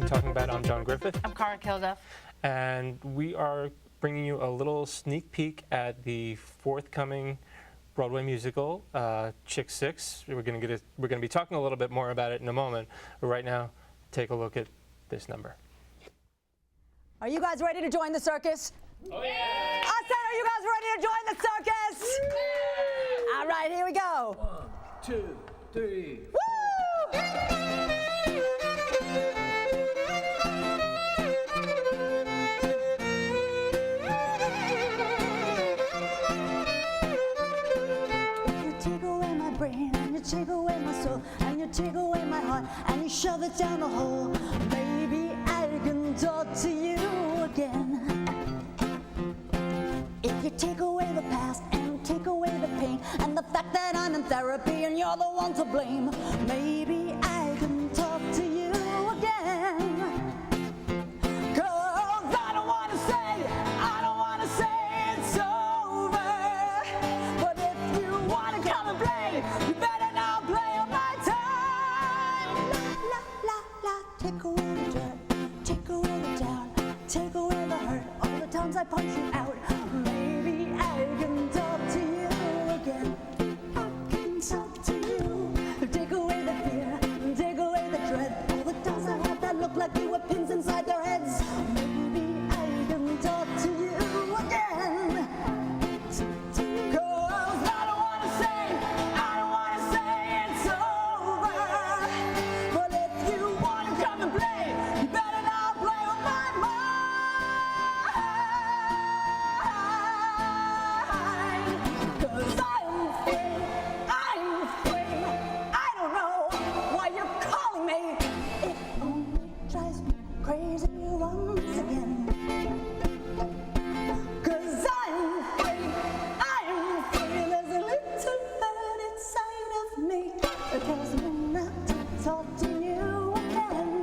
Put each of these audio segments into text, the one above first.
Talking About. I'm John Griffith. I'm Cara Kilduff. And we are bringing you a little sneak peek at the forthcoming Broadway musical, Chix. We're going to be talking a little bit more about it in a moment. But right now, take a look at this number. Are you guys ready to join the circus? Oh yeah! I said, are you guys ready to join the circus? Yeah. All right, here we go. 1, 2, 3. Woo! Take away my soul, and you take away my heart, and you shove it down the hole. Baby, I can talk to you again. If you take away the past, and take away the pain, and the fact that I'm in therapy, and you're the one to blame, maybe I can talk to you again. 'Cause I don't wanna say it's over, but if you wanna come and play, you better take away the dirt, take away the doubt, take away the hurt, all the times I punch you out. Maybe I can talk to you again. I can talk to you. Take away the fear, take away the dread, all the times I had that look like you were pins inside their heads. Maybe I can talk to you again. 'Cause I don't wanna say it's over, but if you wanna come and play, you better not play with my mind. 'Cause I'm free, I don't know why you're calling me. It only drives me crazy once again. 'Cause I'm free, there's a little bird inside of me that tells me not to talk to you again.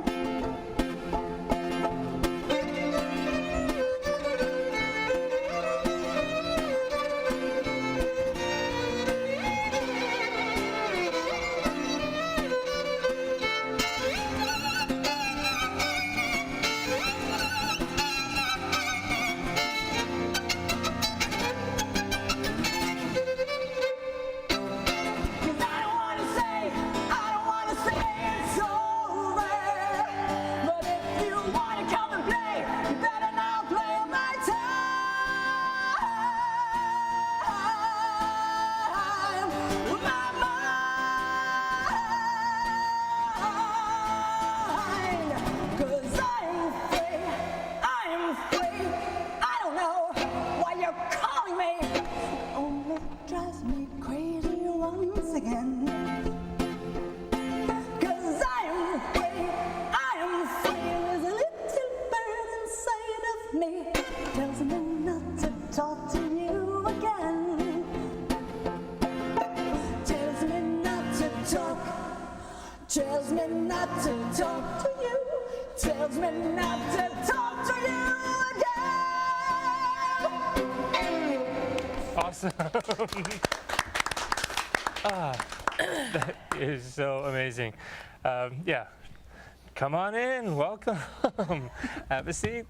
Tells me not to talk to you, tells me not to talk to you again. Awesome. That is so amazing. Yeah, come on in, welcome. Have a seat.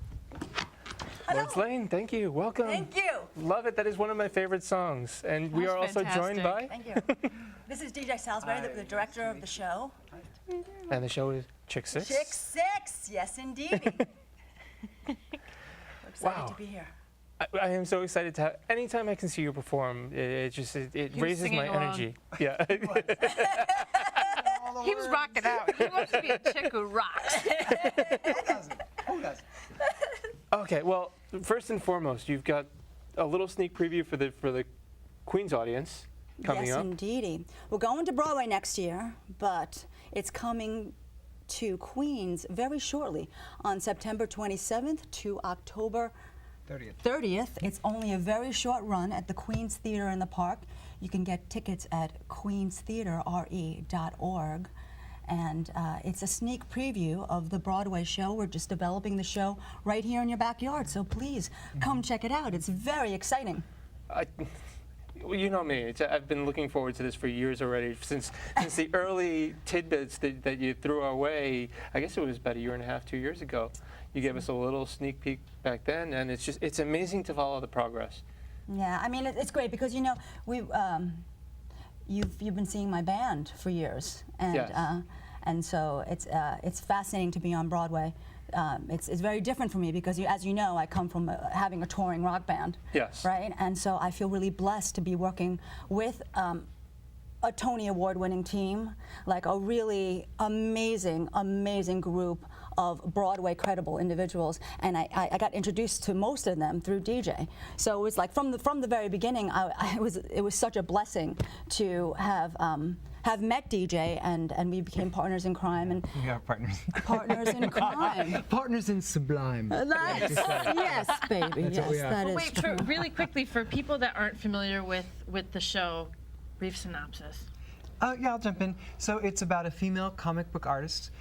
Lawrence Lane, thank you, welcome. Thank you. Love it, that is one of my favorite songs. And we are also joined by... Thank you. This is DJ Salisbury, the director of the show. And the show is Chix. Chix, yes indeed. We're excited to be here. I am so excited to have, anytime I can see you perform, it raises my energy. Yeah. He was rocking out. He wants to be a chick who rocks. Who doesn't? Okay, well, first and foremost, you've got a little sneak preview for the Queen's audience coming up. Yes, indeedy. We're going to Broadway next year, but it's coming to Queens very shortly on September 27th to October 30th. It's only a very short run at the Queens Theater in the Park. You can get tickets at queenstheatre.org. And it's a sneak preview of the Broadway show. We're just developing the show right here in your backyard. So please come check it out. It's very exciting. Well, you know me. I've been looking forward to this for years already, since the early tidbits that you threw our way. I guess it was about a year and a half, 2 years ago. You gave us a little sneak peek back then, and it's amazing to follow the progress. Yeah, I mean, it's great because, you know, you've been seeing my band for years, and Yes. And so it's fascinating to be on Broadway. It's very different for me because, as you know, I come from having a touring rock band. Yes. Right, and so I feel really blessed to be working with a Tony Award-winning team, like a really amazing group of Broadway credible individuals, and I got introduced to most of them through DJ. So it was like from the very beginning, it was such a blessing to have met DJ, and we became partners in crime, and We are partners. partners in crime. Partners in sublime. That's, yes, baby. That's yes, what we are. that is Wait, true. really quickly, for people that aren't familiar with the show, brief synopsis. Yeah, I'll jump in. So it's about a female comic book artist,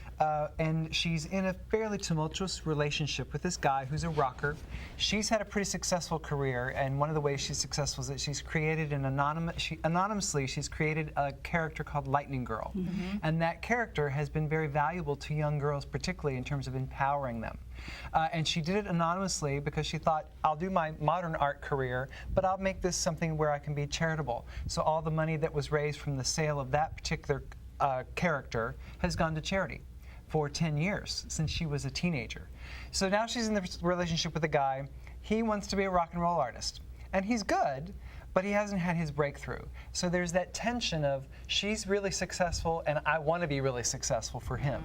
and she's in a fairly tumultuous relationship with this guy who's a rocker. She's had a pretty successful career, and one of the ways she's successful is that she's created anonymously she's created a character called Lightning Girl, and that character has been very valuable to young girls, particularly in terms of empowering them. And she did it anonymously because she thought, I'll do my modern art career, but I'll make this something where I can be charitable. So all the money that was raised from the sale of that particular character has gone to charity for 10 years, since she was a teenager. So now she's in the relationship with a guy. He wants to be a rock and roll artist, and he's good, but he hasn't had his breakthrough. So there's that tension of, she's really successful and I want to be really successful for him.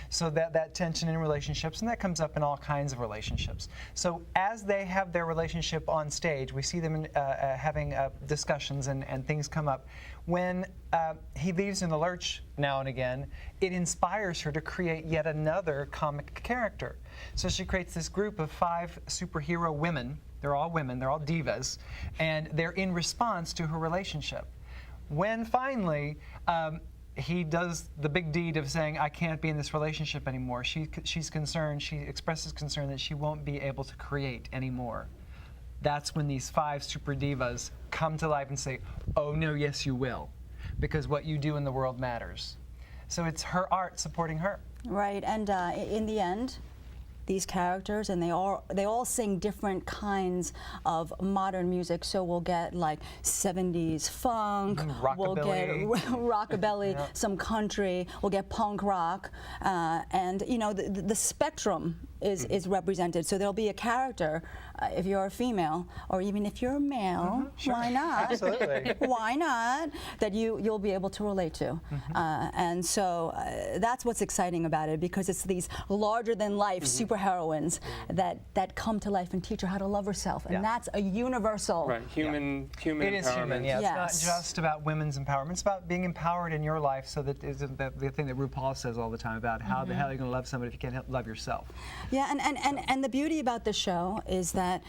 So that tension in relationships, and that comes up in all kinds of relationships. So as they have their relationship on stage, we see them having discussions and things come up. When he leaves in the lurch now and again, it inspires her to create yet another comic character. So she creates this group of 5 superhero women. They're all women, they're all divas, and they're in response to her relationship. When finally he does the big deed of saying, I can't be in this relationship anymore, she's concerned, she expresses concern that she won't be able to create anymore. That's when these 5 super divas come to life and say, oh no, yes you will, because what you do in the world matters. So it's her art supporting her. Right, and in the end, these characters, and they all sing different kinds of modern music. So we'll get like 70s funk, we'll get rockabilly, Yeah. some country, we'll get punk rock, and you know the spectrum is represented. So there'll be a character, if you're a female, or even if you're a male, Sure. why not? Absolutely. Why not? That you'll be able to relate to, and so that's what's exciting about it, because it's these larger-than-life superheroines that come to life and teach her how to love herself, and Yeah. that's a universal. Right, human It is human, empowerment. yeah. Yes. It's not just about women's empowerment. It's about being empowered in your life, so that isn't the thing that RuPaul says all the time about how the hell are you going to love somebody if you can't love yourself. Yeah, and the beauty about the show is that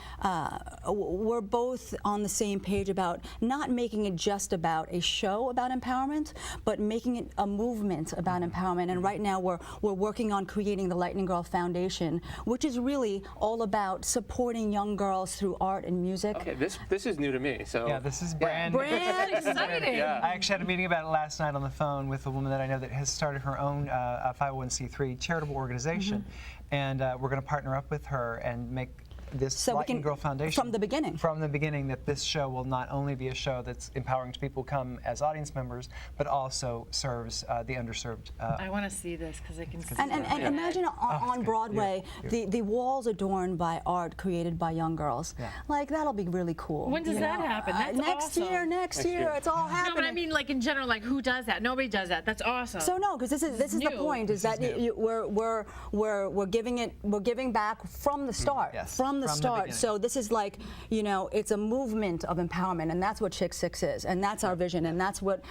we're both on the same page about not making it just about a show about empowerment, but making it a movement about empowerment. And right now we're working on creating the Lightning Girl Foundation, which is really all about supporting young girls through art and music. Okay, this is new to me. So Yeah, this is brand new. Brand Exciting. Yeah. I actually had a meeting about it last night on the phone with a woman that I know that has started her own 501c3 charitable organization, and we're going to partner up with her and make this So we Lightning can- Girl Foundation. from the beginning. From the beginning, that this show will not only be a show that's empowering to people who come as audience members, but also serves the underserved. I want to see this because I can see And it. imagine on good. Broadway, Yeah. the walls adorned by art created by young girls. Yeah. Like, that'll be really cool. When does you that know? happen? That's next awesome. year, next year. It's all happening. No, but I mean, like in general, like who does that? Nobody does that. That's awesome. So no, because this is the new. point, is that we're giving back from the start, Yes. from from the start. beginning. So this is like, you know, it's a movement of empowerment, and that's what Chix is, and that's our vision, and that's what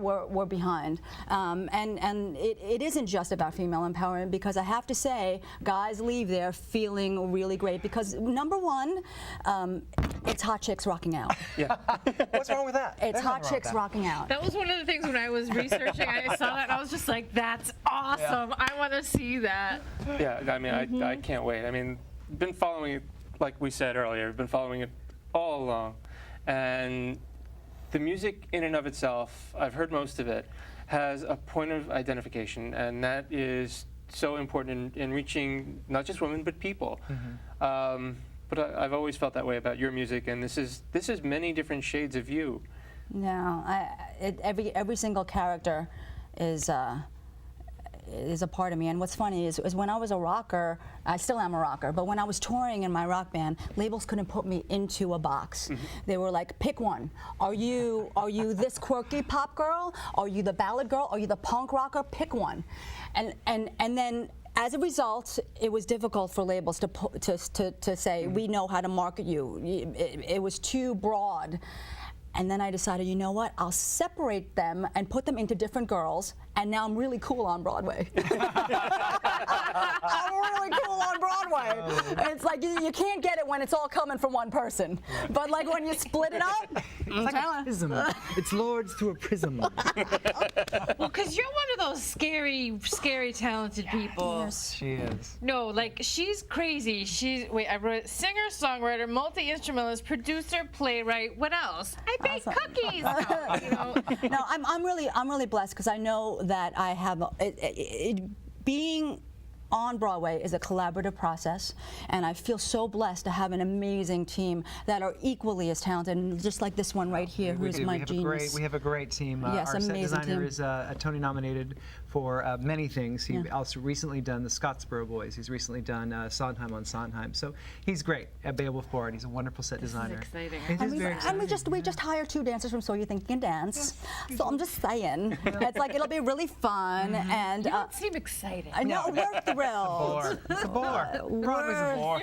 we're behind. And it isn't just about female empowerment, because I have to say, guys leave there feeling really great, because number one, it's hot chicks rocking out. Yeah. What's wrong with that? It's There's hot nothing wrong with chicks that. rocking out. That was one of the things when I was researching. I saw that and I was just like, "That's awesome! I want to see that." Yeah, I mean, I can't wait. I mean, been following it, like we said earlier, been following it all along. And the music in and of itself, I've heard most of it, has a point of identification, and that is so important in reaching not just women, but people. But I've always felt that way about your music, and this is many different shades of you. No, every single character is a part of me. And what's funny is when I was a rocker, I still am a rocker, but when I was touring in my rock band, labels couldn't put me into a box. They were like, pick one. Are you this quirky pop girl? Are you the ballad girl? Are you the punk rocker? Pick one. And then as a result, it was difficult for labels to say, we know how to market you. It was too broad. And then I decided, you know what? I'll separate them and put them into different girls, and now I'm really cool on Broadway. I'm really cool on Broadway. And it's like you can't get it when it's all coming from one person. But like when you split it up, It's like a prism. It's lords through a prism. Well, because you're one of those scary, talented people. She is. No, like she's crazy. I wrote singer, songwriter, multi-instrumentalist, producer, playwright. What else? I bake Awesome. cookies. You know? no, I'm really blessed, because I know that I have being on Broadway is a collaborative process, and I feel so blessed to have an amazing team that are equally as talented, and just like this one right here, who is my genius. We have a great team. Yes, our set amazing designer team. is a Tony nominated for many things. He also recently done the Scottsboro Boys. He's recently done Sondheim on Sondheim. So he's great at Beowulf Four, and he's a wonderful set designer. exciting. It is very And we exciting. just hire 2 dancers from So You Think You Can Dance. So I'm just saying, it's like it'll be really fun, and You don't seem excited. I know we're thrilled. It's a bore. Broadway's a bore.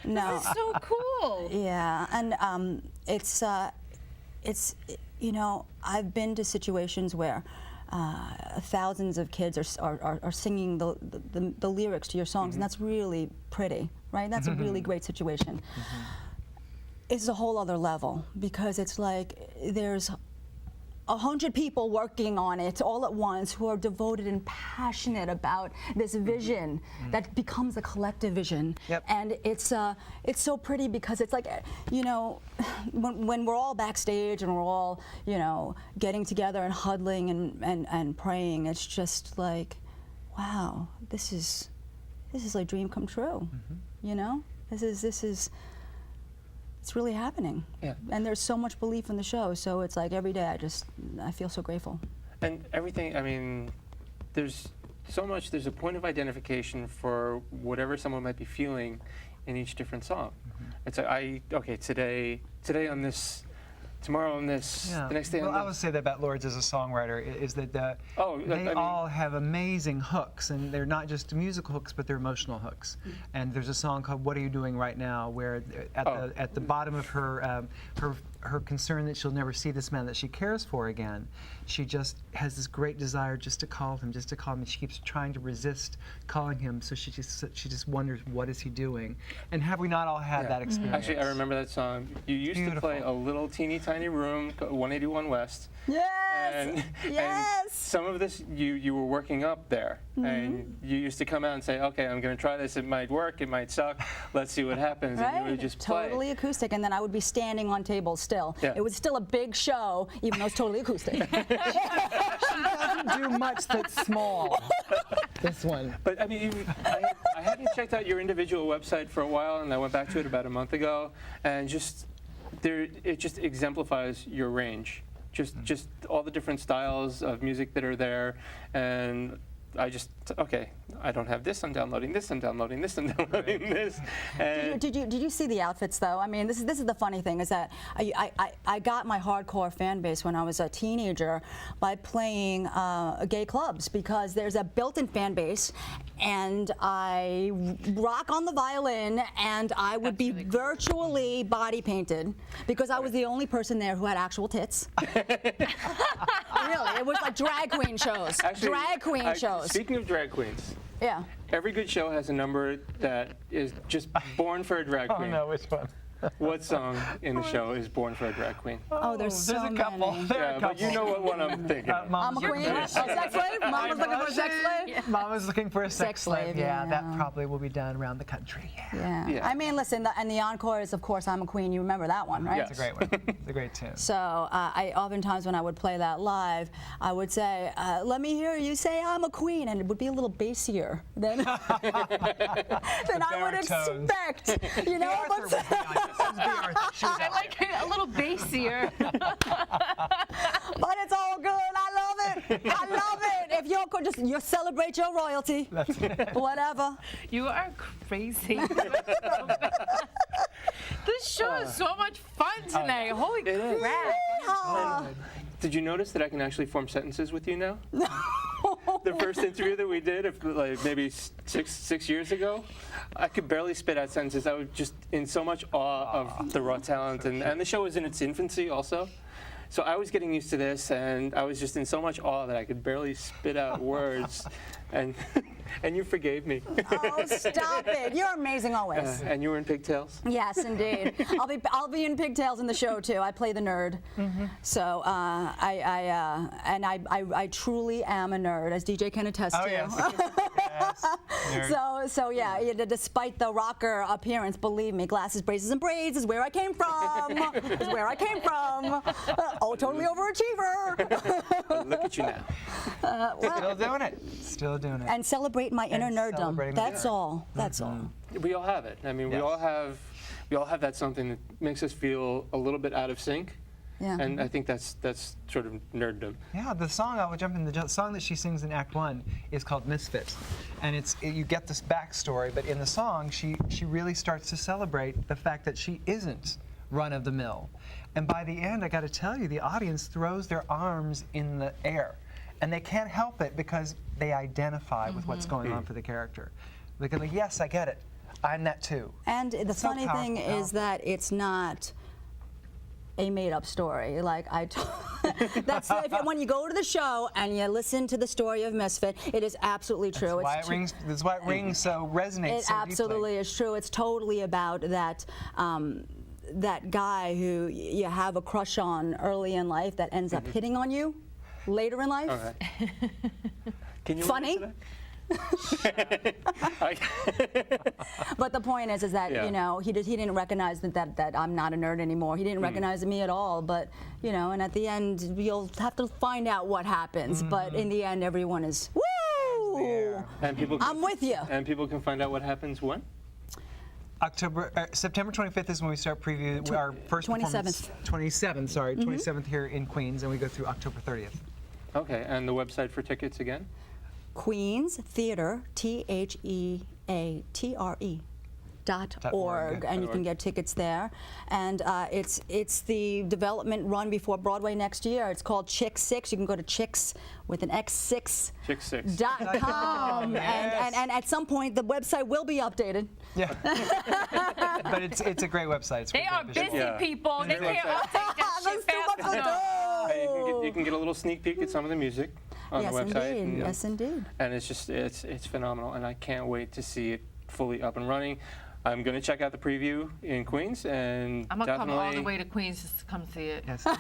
No, It's so cool. yeah, and it's you know, I've been to situations where thousands of kids are singing the lyrics to your songs, and that's really pretty, right? That's a really great situation. It's a whole other level, because it's like there's 100 people working on it all at once who are devoted and passionate about this vision that becomes a collective vision. Yep. And it's so pretty, because it's like, you know, when we're all backstage and we're all, you know, getting together and huddling and praying, it's just like, wow, this is a dream come true. You know, this is it's really happening. Yeah. And there's so much belief in the show, so it's like every day I feel so grateful. And everything, I mean, there's so much, there's a point of identification for whatever someone might be feeling in each different song. It's like, okay, today on this, tomorrow on this, the next day well, on I this. would say that about Lords as a songwriter is that they I mean- all have amazing hooks, and they're not just musical hooks, but they're emotional hooks. And there's a song called "What Are You Doing Right Now," where at the bottom of her concern that she'll never see this man that she cares for again, she just has this great desire just to call him. And she keeps trying to resist calling him, so she just wonders, what is he doing? And have we not all had that experience? Actually, I remember that song. You used to play a little teeny tiny room, 181 West. Yes! And Yes! some of this you were working up there, and you used to come out and say, okay, I'm going to try this. It might work, it might suck. Let's see what happens. And you would just play. Totally acoustic, and then I would be standing on tables still. Yeah. It was still a big show, even though it's totally acoustic. She doesn't do much that's small. This one. But I mean, I hadn't checked out your individual website for a while, and I went back to it about a month ago, and it just exemplifies your range. Just all the different styles of music that are there, and okay, I don't have this. I'm downloading this. I'm downloading this. I'm downloading this. And Did you see the outfits though? I mean, this is the funny thing is that I got my hardcore fan base when I was a teenager by playing gay clubs because there's a built-in fan base, and I rock on the violin, and I would be virtually body painted because I was the only person there who had actual tits. Really, it was like drag queen shows. actually, Drag queen shows. Speaking of drag queens, Yeah. every good show has a number that is just born for a drag Oh queen. no, which one? What song in the show is born for a drag queen? Oh, there's so a couple. many. There are Yeah, a but couple. you know what one I'm thinking. of. I'm a queen. Oh, sex slave? Mama's looking for a sex slave? Mama's looking for a sex slave. Yeah, yeah. that probably will be done around the country. Yeah. Yeah. Yeah. I mean, listen, and the encore is, of course, I'm a queen. You remember that one, right? Yes. It's a great one. It's a great tune. So I oftentimes when I would play that live, I would say, "Let me hear you say I'm a queen," and it would be a little bassier than than I would baritones. expect. You know, Arthur would be on this. This is B. Arthur. She was I out. like it a little bassier. but it's all good. I love it. I love it. If you're just you celebrate your royalty, whatever. You are crazy. This show is so much fun tonight. Holy is. crap. Ah. Did you notice that I can actually form sentences with you now? The first interview that we did, like maybe six years ago, I could barely spit out sentences. I was just in so much awe of the raw talent, and the show was in its infancy also. So I was getting used to this, and I was just in so much awe that I could barely spit out words, and and you forgave me. Oh, stop it. You're amazing always. And you were in pigtails. Yes, indeed. I'll be in pigtails in the show too. I play the nerd. So I truly am a nerd, as DJ can attest Oh to. yes. Yes. Nerd. So yeah, despite the rocker appearance, believe me, glasses, braces, and braids is where I came from. Is where I came from. Oh, totally overachiever. Look at you now. Still doing it. Still doing it. And celebrate my inner And nerddom. celebrating my That's nerd. all. That's all. We all have it. I mean, Yes. we all have that something that makes us feel a little bit out of sync. Yeah. And I think that's sort of nerddom. Yeah, the song, I will jump in, the song that she sings in Act 1 is called Misfit. And you get this backstory, but in the song, she really starts to celebrate the fact that she isn't run of the mill. And by the end, I got to tell you, the audience throws their arms in the air. And they can't help it because they identify with what's going on for the character. They're going, yes, I get it. I'm that too. And the So funny thing powerful, is that it's not a made-up story. Like that's when you go to the show and you listen to the story of Misfit, it is absolutely true. That's why it rings so resonates It so absolutely deeply. is true. It's totally about that. That guy who you have a crush on early in life that ends up hitting on you later in life. All right. Can you Funny. relate to that? But the point is that Yeah. you know he didn't recognize that I'm not a nerd anymore. He didn't recognize me at all. But you know, and at the end you'll have to find out what happens. But in the end, everyone is woo. And people can, I'm with you. And people can find out what happens when? September 25th is when we start preview our first 27th. performance. 27th here in Queens, and we go through October 30th. Okay, and the website for tickets again? Queens Theater, TheaterE.org, and you can get tickets there. And it's the development run before Broadway next year. It's called Chix. You can go to Chix with an X6. Chix6. Yes. And at some point the website will be updated. Yeah. But it's a great website. It's They are great visual. busy Yeah. people. They can't all take that There's shit too much fast to enough. do. You can get a little sneak peek at some of the music on Yes, the website. indeed. And, Yes, indeed. And it's just it's phenomenal, and I can't wait to see it fully up and running. I'm going to check out the preview in Queens, and I'm gonna come definitely all the way to Queens just to come see it. Yes. And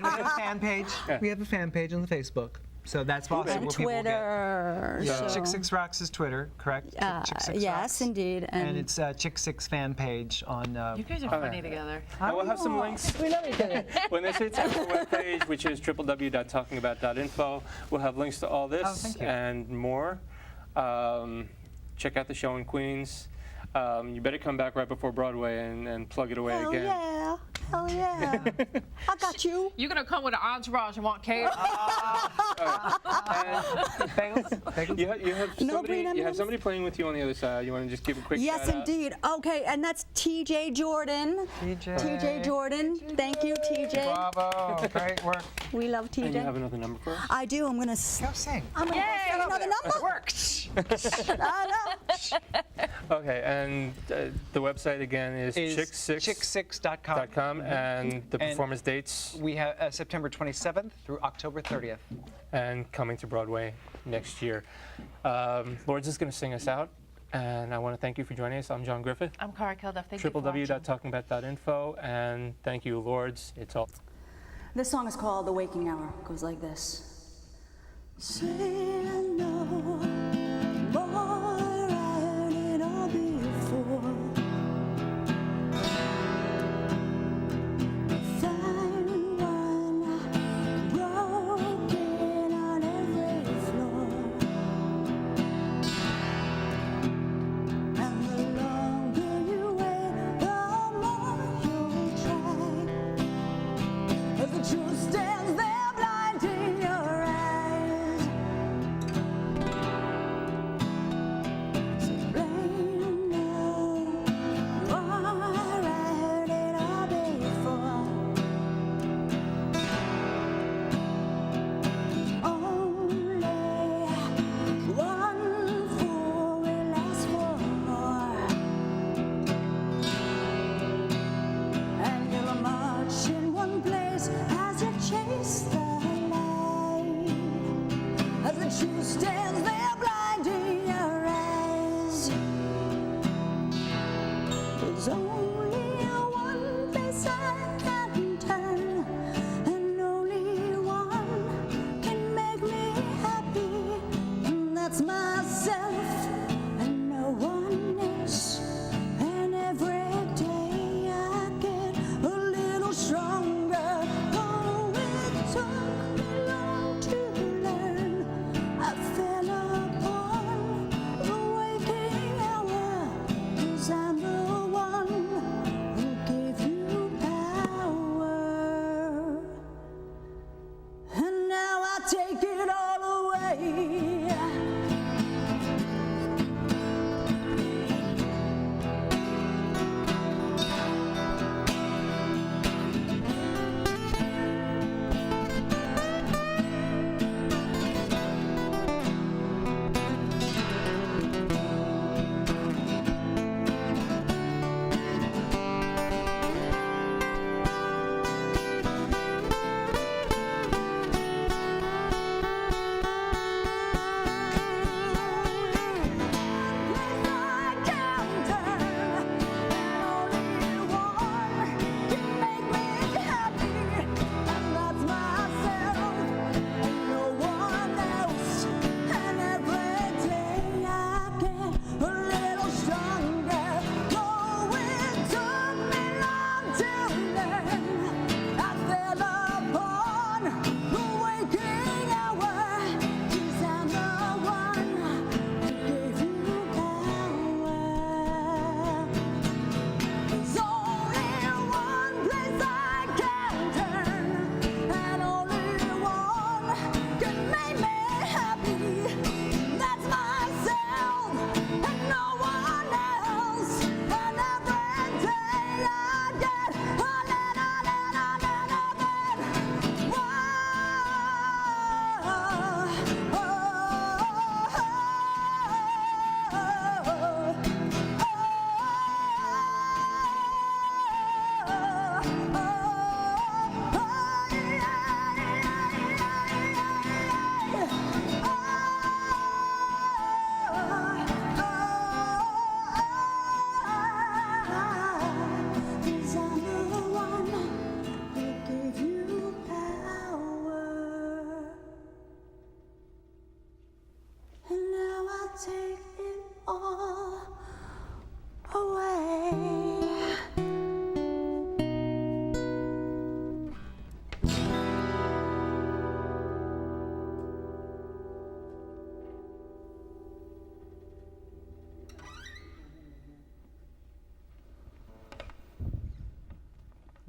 we have a fan page. Yeah. We have a fan page on the Facebook. So that's also And where people will get. Twitter. Yeah. so- Chix6 Rocks is Twitter, correct? Chix6 yes, Rocks. indeed. And it's Chix6 fan page on. You guys are funny together. I will have some links. We love each other. When they say check our webpage, which is www.talkingabout.info, we'll have links to all this thank you. and more. Check out the show in Queens. You better come back right before Broadway and plug it away Hell again. yeah. Hell yeah. I got you. You're gonna come with an entourage and want cake. Bagels? You have No somebody. green You have M&Ms? somebody playing with you on the other side. You want to just give a quick Yes, shout out? indeed. Okay, and that's TJ Jordan. TJ Jordan. Thank you, TJ. Bravo. Great work. We love And you TJ. have another number for us? I do. I'm gonna. Go sing. I'm gonna say another number. Worked. I know. Okay, and the website again is chix6.com, Chix6.com. and the And- performance dates, We have September 27th through October 30th. and coming to Broadway next year. Lords is going to sing us out, and I want to thank you for joining us. I'm John Griffith, I'm Cara Kilduff. Thank you for watching. www.talkingabout.info, and thank you, Lords. It's all. This song is called The Waking Hour. It goes like this. Say no more, I heard it all before. Find one broken on every floor. And the longer you wait, the more you'll try. As the truth stands there blinding your eyes.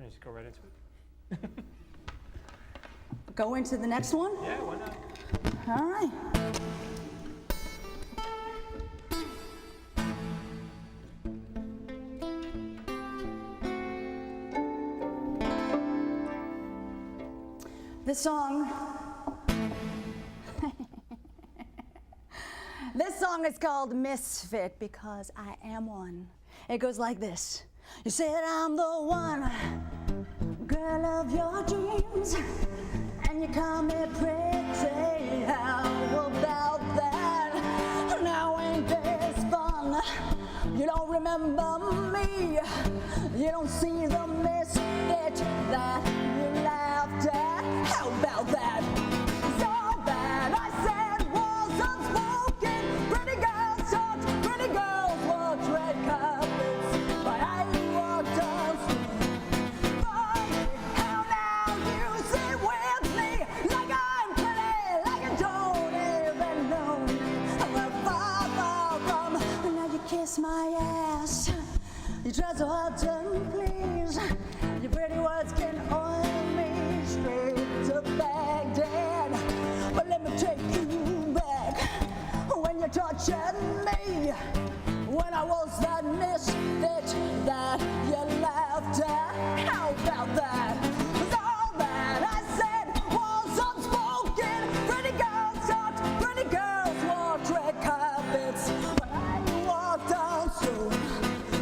just go right into it. Go into the next one? Yeah, why not? All right. This song is called Misfit because I am one. It goes like this. You said I'm the one, girl of your dreams, and you call me pretty. How about that? Now ain't this fun? You don't remember me. You don't see the misfit that you laughed at. How about that? So bad. I said was unspoken. Pretty girls talked, pretty girls walked red carpets, but I walked on smooth. Funny how now you sit with me like I'm pretty, like you don't even know me. I'm far, far from. Now you kiss my ass. You try so hard to please. Your pretty words can oil me straight to Baghdad. But let me take you back when you tortured me, when I was that misfit that you laughed at. How about that? All that I said was unspoken. Pretty girls talked, pretty girls walked red carpets, but I walked on stone.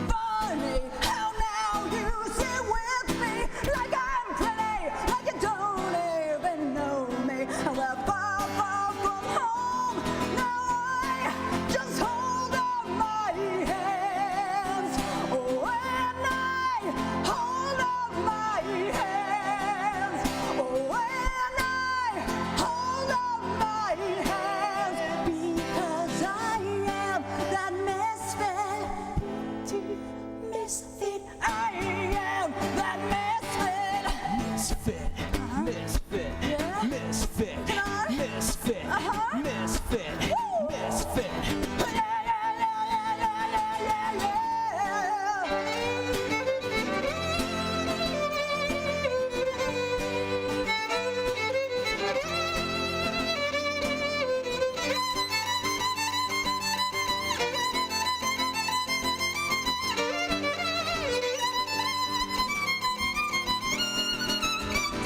Funny how now you sit with me like I'm pretty, like you don't even know me. We're far, far from home. Now I just hold up my hands. Oh, and I hold up my hands. Oh, and I hold up my hands because I am that misfit. I am that misfit. Misfit, Yeah. misfit, Can I? misfit, Uh-huh. misfit, Woo. misfit.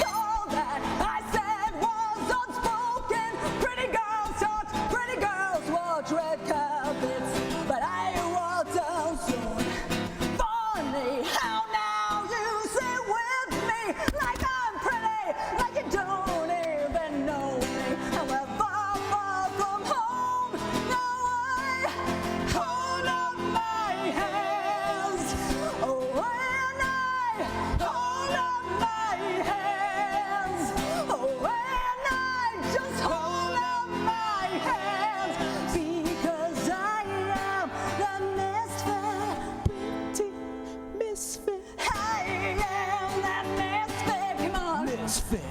All that I said was unspoken. Pretty girls talked, pretty girls walked red carpets, but I walked on stone. Funny how now you sit with me like I'm pretty, like you don't even know me. And we're far, far from home. Now I hold up my hands. Oh, and I hold up my hands. Oh, and I just hold up my hands because I am the misfit, pretty misfit. I am that misfit. Come on. Misfit,